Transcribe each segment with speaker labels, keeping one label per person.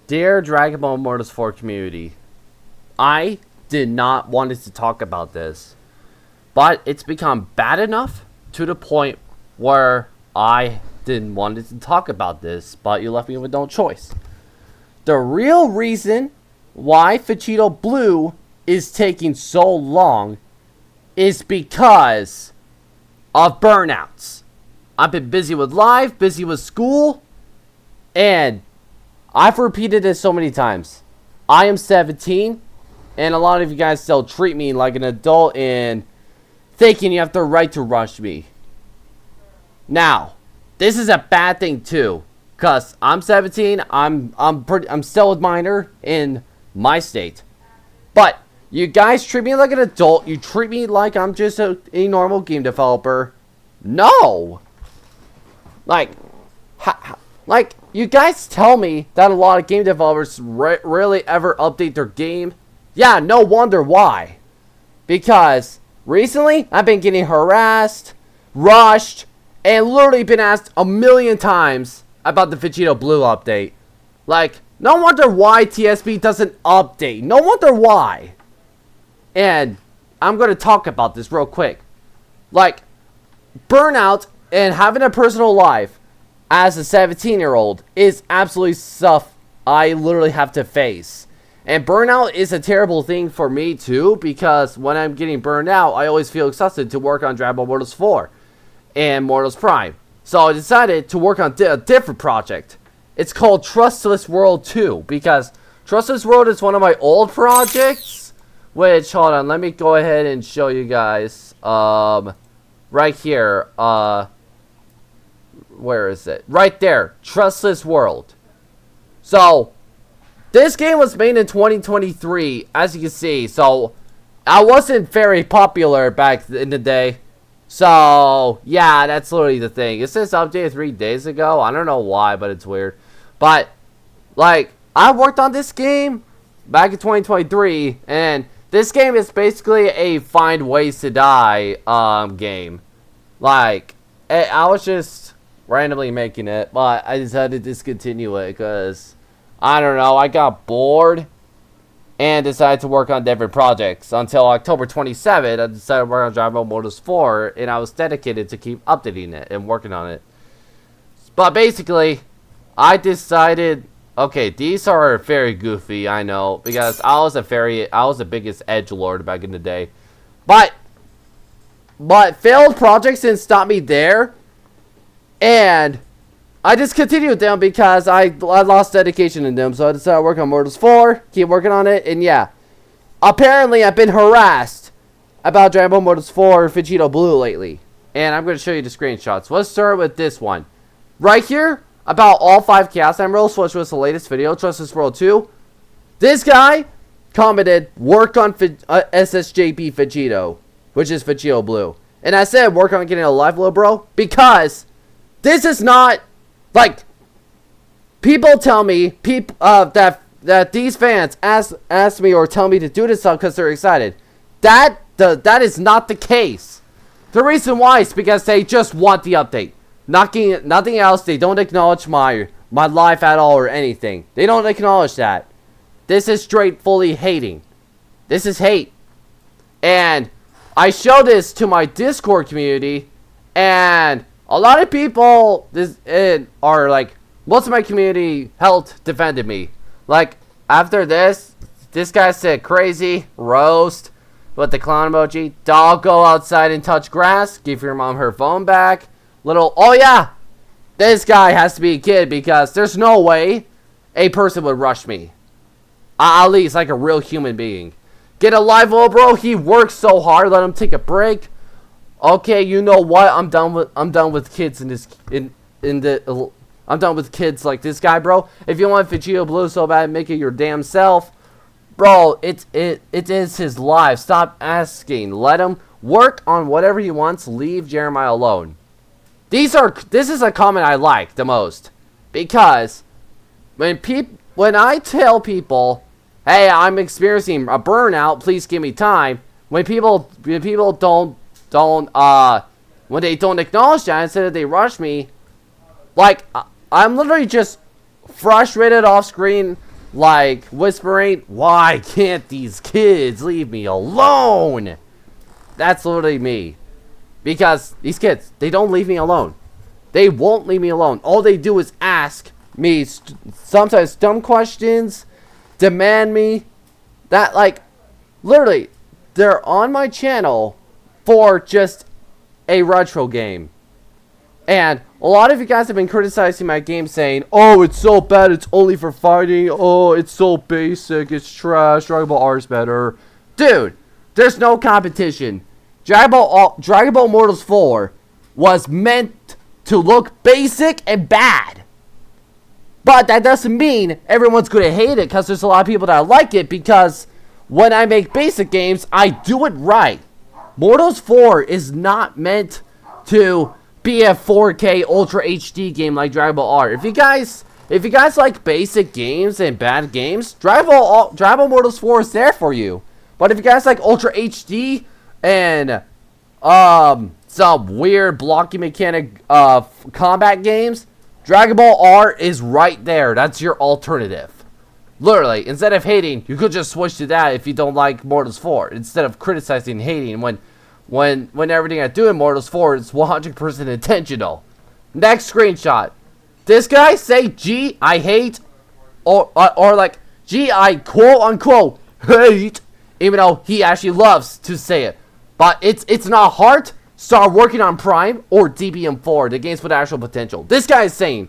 Speaker 1: Dear Dragon Ball Mortals 4 community, I did not want to talk about this, but it's become bad enough to the point where I didn't want to talk about this, but you left me with no choice. The real reason why Vegito Blue is taking so long is because of burnouts. I've been busy with life, busy with school, and I've repeated this so many times. I am 17, and a lot of you guys still treat me like an adult and thinking you have the right to rush me. Now, this is a bad thing too, cause I'm 17. I'm still a minor in my state, but you guys treat me like an adult. You treat me like I'm just a normal game developer. No, like you guys tell me that a lot of game developers rarely ever update their game. Yeah, no wonder why. Because recently, I've been getting harassed, rushed, and literally been asked a million times about the Vegito Blue update. Like, no wonder why TSP doesn't update. No wonder why. And I'm going to talk about this real quick. Like, burnout and having a personal life as a 17-year-old is absolutely stuff I literally have to face. And burnout is a terrible thing for me too, because when I'm getting burned out, I always feel exhausted to work on Dragon Ball Mortals 4 and Mortals Prime. So I decided to work on a different project. It's called Trustless World 2, because Trustless World is one of my old projects, which, hold on, let me go ahead and show you guys, right here, where is it? Right there, Trustless World. So, this game was made in 2023, as you can see. So, I wasn't very popular back in the day. So, yeah, that's literally the thing. It says updated 3 days ago. I don't know why, but it's weird. But, like, I worked on this game back in 2023, and this game is basically a find ways to die game. Like, I was just randomly making it, but I decided to discontinue it because, I don't know, I got bored and decided to work on different projects. Until October 27th, I decided to work on Dragon Ball Mortals 4, and I was dedicated to keep updating it and working on it. But basically, I decided, okay, these are very goofy, I know, because I was the biggest edgelord back in the day. But failed projects didn't stop me there. And I just continued them because I lost dedication in them. So I decided to work on Mortals 4, keep working on it, and yeah. Apparently, I've been harassed about Dragon Ball Mortals 4 Vegito Blue lately. And I'm going to show you the screenshots. Let's start with this one. Right here, about all 5 Chaos Emeralds, which was the latest video, Trustless World 2. This guy commented, work on SSJB Vegito, which is Vegito Blue. And I said, work on getting a live, little bro, because this is not, like, people tell me, that these fans ask me or tell me to do this stuff because they're excited. That is not the case. The reason why is because they just want the update. Nothing else. They don't acknowledge my life at all or anything. They don't acknowledge that. This is straight fully hating. This is hate. And I show this to my Discord community, and a lot of people are like, most of my community helped defended me. Like, after this guy said crazy, roast, with the clown emoji, dog go outside and touch grass, give your mom her phone back, little, oh yeah, this guy has to be a kid because there's no way a person would rush me. At least like a real human being. Get a live, little bro, he works so hard, let him take a break. Okay, you know what? I'm done with kids I'm done with kids like this guy, bro. If you want Vegito Blue so bad, make it your damn self. Bro, it is his life. Stop asking. Let him work on whatever he wants. Leave Jeremiah alone. This is a comment I like the most. Because when I tell people, hey, I'm experiencing a burnout, please give me time. When people when they don't acknowledge that, instead of they rush me, like, I'm literally just frustrated off screen, like whispering, "Why can't these kids leave me alone?" That's literally me. Because these kids, they don't leave me alone. They won't leave me alone. All they do is ask me sometimes dumb questions, demand me. That, like, literally, they're on my channel for just a retro game. And a lot of you guys have been criticizing my game saying, "Oh, it's so bad, it's only for fighting. Oh, it's so basic, it's trash, Dragon Ball R is better." Dude, there's no competition. Dragon Ball Mortals 4 was meant to look basic and bad. But that doesn't mean everyone's going to hate it, because there's a lot of people that like it, because when I make basic games, I do it right. Mortals 4 is not meant to be a 4K Ultra HD game like Dragon Ball R. If you guys like basic games and bad games, Dragon Ball Mortals 4 is there for you. But if you guys like Ultra HD and some weird blocky mechanic combat games, Dragon Ball R is right there. That's your alternative. Literally, instead of hating, you could just switch to that if you don't like Mortals 4. Instead of criticizing and hating when everything I do in Mortals 4 is 100% intentional. Next screenshot. This guy say, "Gee, I hate," or like, "Gee, I quote unquote hate," even though he actually loves to say it. But it's not hard. Start working on Prime or DBM4, the games with actual potential. This guy is saying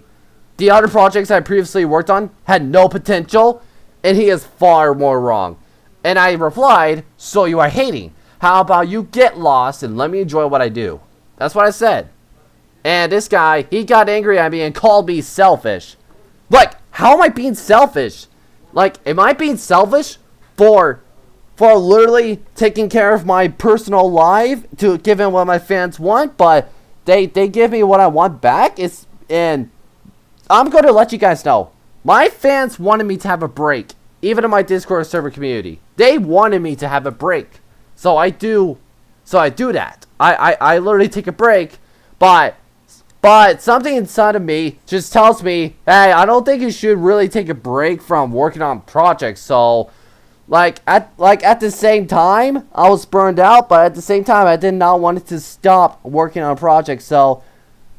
Speaker 1: the other projects I previously worked on had no potential, and he is far more wrong. And I replied, "So you are hating. How about you get lost and let me enjoy what I do?" That's what I said. And this guy, he got angry at me and called me selfish. Like, how am I being selfish? Like, am I being selfish for literally taking care of my personal life to give in what my fans want, but they give me what I want back? And I'm going to let you guys know, my fans wanted me to have a break, even in my Discord server community. They wanted me to have a break. So I do that. I literally take a break, but something inside of me just tells me, "Hey, I don't think you should really take a break from working on projects." So at the same time, I was burned out, but at the same time, I did not want to stop working on projects. So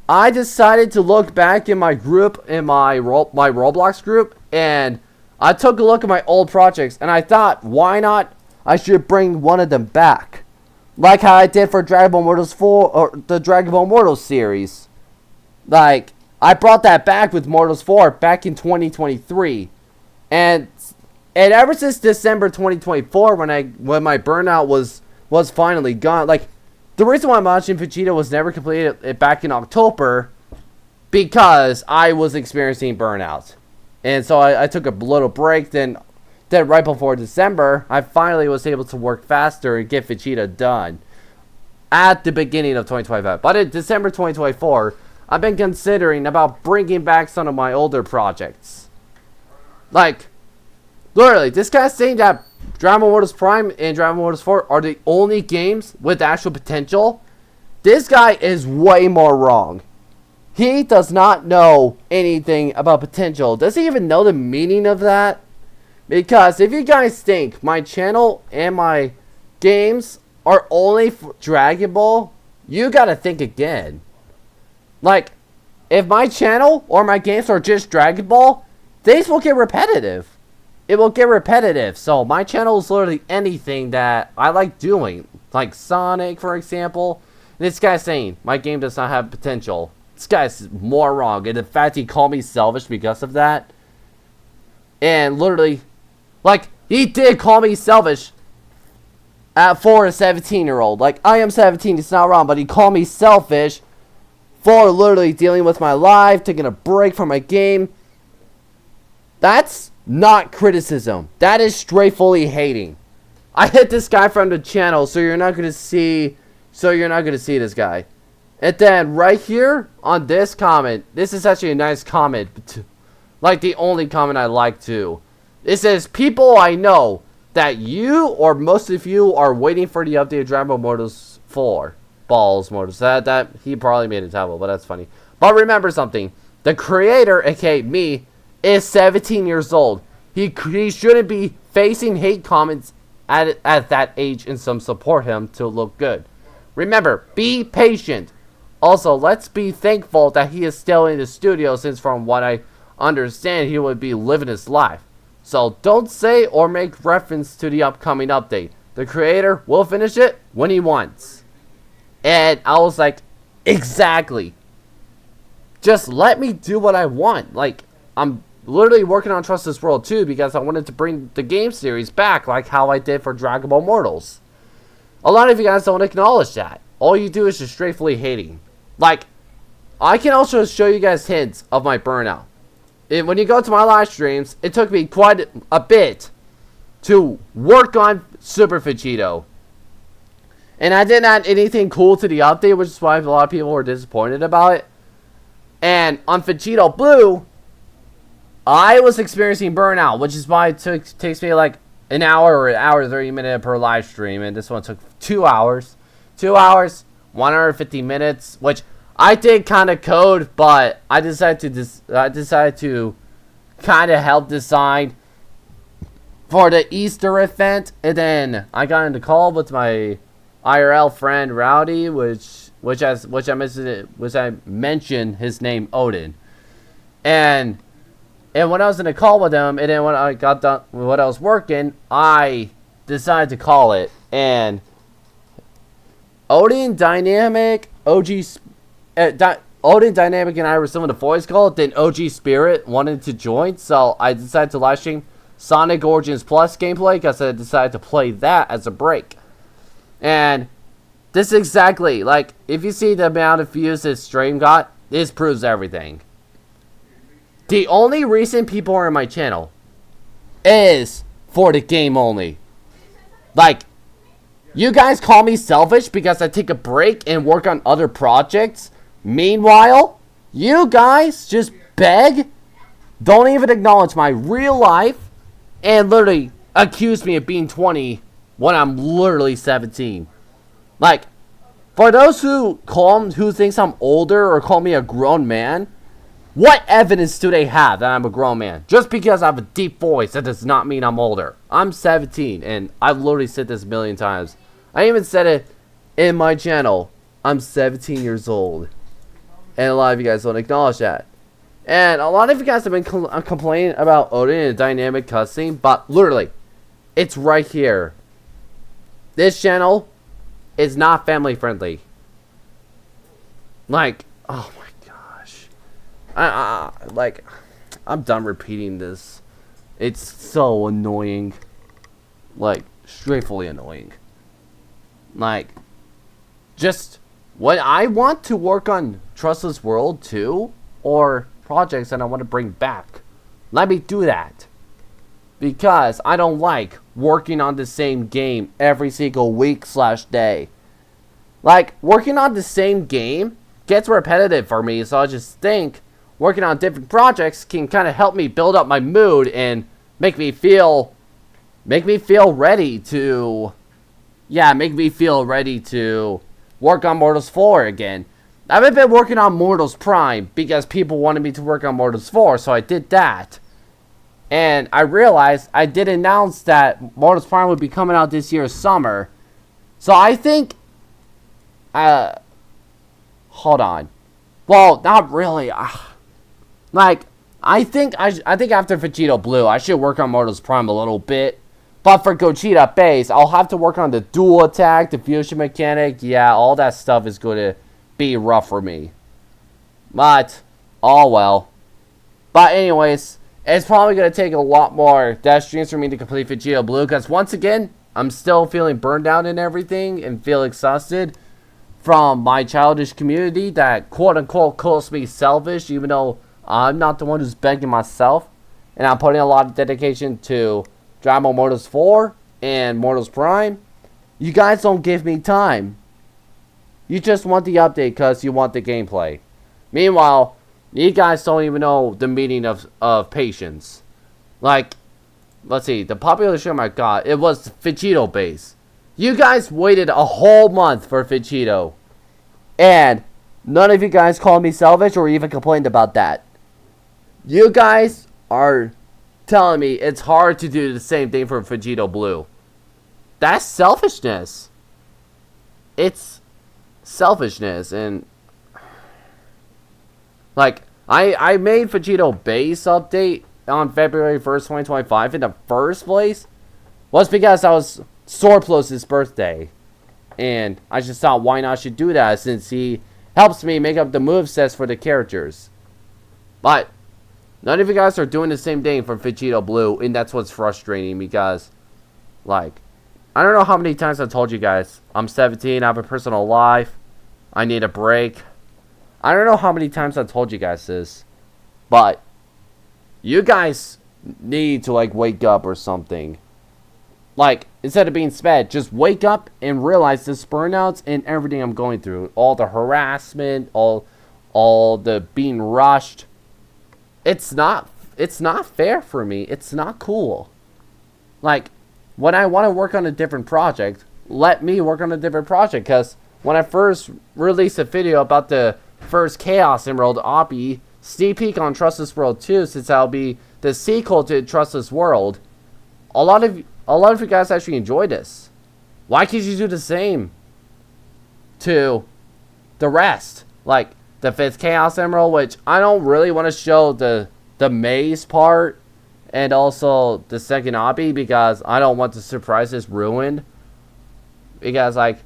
Speaker 1: I decided to look back in my group, in my Roblox group, and I took a look at my old projects, and I thought, why not? I should bring one of them back, like how I did for Dragon Ball Mortals 4 or the Dragon Ball Mortals series. Like, I brought that back with Mortals 4 back in 2023, and ever since December 2024, when my burnout was finally gone, like, the reason why Majin Vegeta was never completed back in October, because I was experiencing burnout, and so I took a little break. Then right before December, I finally was able to work faster and get Vegeta done at the beginning of 2025. But in December 2024, I've been considering about bringing back some of my older projects. Like, literally, this guy's saying that Dragon Ball Mortals Prime and Dragon Ball Mortals 4 are the only games with actual potential. This guy is way more wrong. He does not know anything about potential. Does he even know the meaning of that? Because if you guys think my channel and my games are only for Dragon Ball, you gotta think again. Like, if my channel or my games are just Dragon Ball, these will get repetitive. It will get repetitive. So my channel is literally anything that I like doing. Like Sonic, for example. This guy's saying my game does not have potential. This guy's more wrong. And in fact, he called me selfish because of that. And literally, like, he did call me selfish for a 17-year-old. Like, I am 17, it's not wrong, but he called me selfish for literally dealing with my life, taking a break from my game. That's not criticism. That is straightforwardly hating. I hit this guy from the channel, so you're not gonna see this guy. And then right here on this comment, this is actually a nice comment, like the only comment I like too. It says, "People I know that you or most of you are waiting for the updated Dragon Ball Mortals 4 balls Mortals." That he probably made a tablet, but that's funny. But remember something: the creator, aka me, is 17 years old. He shouldn't be facing hate comments at that age, and some support him to look good. Remember, be patient. Also, let's be thankful that he is still in the studio, since from what I understand, he would be living his life. So don't say or make reference to the upcoming update. The creator will finish it when he wants. And I was like, exactly. Just let me do what I want. Like, I'm literally working on Trust This World 2 because I wanted to bring the game series back, like how I did for Dragon Ball Mortals. A lot of you guys don't acknowledge that. All you do is just straightforwardly hating. Like, I can also show you guys hints of my burnout. When you go to my live streams, it took me quite a bit to work on Super Vegito. And I didn't add anything cool to the update, which is why a lot of people were disappointed about it. And on Vegito Blue, I was experiencing burnout, which is why it takes me like an hour or an hour 30 minutes per live stream. And this one took 2 hours. 2 hours, 150 minutes, which I did kind of code, but I decided to kind of help design for the Easter event. And then I got into call with my IRL friend Rowdy, which I mentioned his name Odin. And when I was in a call with him, and then when I got done with what I was working, I decided to call it. And Odin Dynamic, Odin Dynamic and I were some of the voice call. Then OG Spirit wanted to join, so I decided to live stream Sonic Origins Plus gameplay because I decided to play that as a break. And this is exactly, like, if you see the amount of views this stream got, this proves everything. The only reason people are in my channel is for the game only. Like, you guys call me selfish because I take a break and work on other projects. Meanwhile, you guys just beg, don't even acknowledge my real life, and literally accuse me of being 20 when I'm literally 17. Like, for those who thinks I'm older or call me a grown man, what evidence do they have that I'm a grown man? Just because I have a deep voice, that does not mean I'm older. I'm 17, and I've literally said this a million times. I even said it in my channel. I'm 17 years old. And a lot of you guys don't acknowledge that. And a lot of you guys have been complaining about Odin and dynamic cutscene, but literally, it's right here. This channel is not family friendly. Like, oh my gosh. I'm done repeating this. It's so annoying. Like, straightforwardly annoying. Like, just when I want to work on Trustless World 2 or projects that I want to bring back, let me do that. Because I don't like working on the same game every single week/day. Like, working on the same game gets repetitive for me, so I just think working on different projects can kind of help me build up my mood and make me feel ready to work on Mortals 4 again. I haven't been working on Mortals Prime because people wanted me to work on Mortals 4, so I did that. And I realized I did announce that Mortals Prime would be coming out this year's summer. So I think, hold on. Well, not really. Like, I think after Vegito Blue, I should work on Mortals Prime a little bit. But for Gogeta Base, I'll have to work on the dual attack, the fusion mechanic. Yeah, all that stuff is going to be rough for me. But, oh well. But anyways, it's probably going to take a lot more death streams for me to complete Vegito Blue. Because once again, I'm still feeling burned out and everything. And feel exhausted from my childish community that quote-unquote calls me selfish. Even though I'm not the one who's begging myself. And I'm putting a lot of dedication to Dragon Ball Mortals 4 and Mortals Prime. You guys don't give me time. You just want the update because you want the gameplay. Meanwhile, you guys don't even know the meaning of patience. Like, let's see, the popular stream I got, it was Vegito Base. You guys waited a whole month for Vegito. And none of you guys called me selfish or even complained about that. You guys are telling me it's hard to do the same thing for Vegito Blue. That's selfishness. It's selfishness. And like, I made Vegito Base update on February 1st, 2025 in the first place was because I was Sorplus's birthday. And I just thought, why not should do that since he helps me make up the movesets for the characters. But none of you guys are doing the same thing for Vegito Blue, and that's what's frustrating because, like, I don't know how many times I've told you guys, I'm 17, I have a personal life, I need a break. I don't know how many times I've told you guys this, but you guys need to, like, wake up or something. Like, instead of being sped, just wake up and realize this burnouts and everything I'm going through. All the harassment, all the being rushed. It's not fair for me. It's not cool. Like, when I want to work on a different project, let me work on a different project. Because when I first released a video about the first Chaos Emerald Obby, sneak peek on Trustless World 2, since that'll be the sequel to Trustless World, a lot of you guys actually enjoyed this. Why can't you do the same to the rest? Like the 5th Chaos Emerald, which I don't really want to show the maze part, and also the 2nd obby because I don't want the surprises ruined. Because like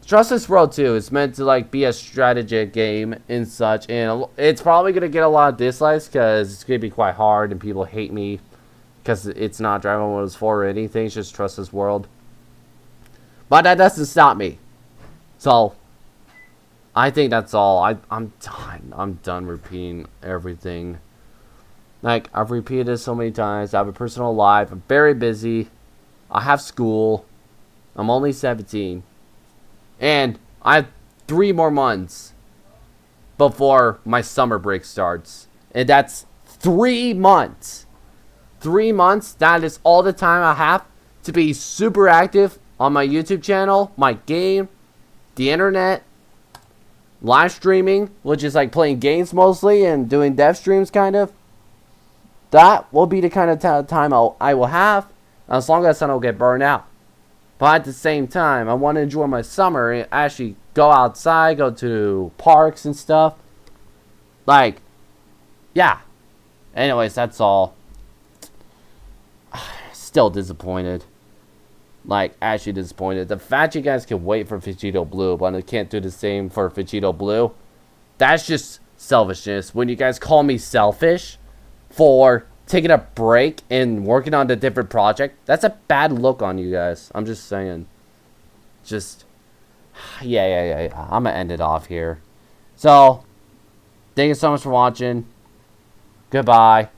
Speaker 1: Trustless World 2 is meant to like be a strategic game and such, and it's probably gonna get a lot of dislikes because it's gonna be quite hard and people hate me because it's not Dragon Ball 4 or anything. It's just Trustless World. But that doesn't stop me. So I think that's all. I'm done. I'm done repeating everything. Like, I've repeated this so many times. I have a personal life. I'm very busy. I have school. I'm only 17. And I have 3 more months before my summer break starts. And that's 3 months. 3 months. That is all the time I have to be super active on my YouTube channel, my game, the internet, live streaming, which is like playing games mostly and doing dev streams kind of. That will be the kind of time I will have, as long as I don't get burned out. But at the same time, I want to enjoy my summer and actually go outside, go to parks and stuff. Like, yeah. Anyways, that's all. Still disappointed. Like, actually disappointed. The fact you guys can wait for Vegito Blue, but I can't do the same for Vegito Blue, that's just selfishness. When you guys call me selfish for taking a break and working on a different project, that's a bad look on you guys. I'm just saying. Just, yeah. I'm gonna end it off here. So, thank you so much for watching. Goodbye.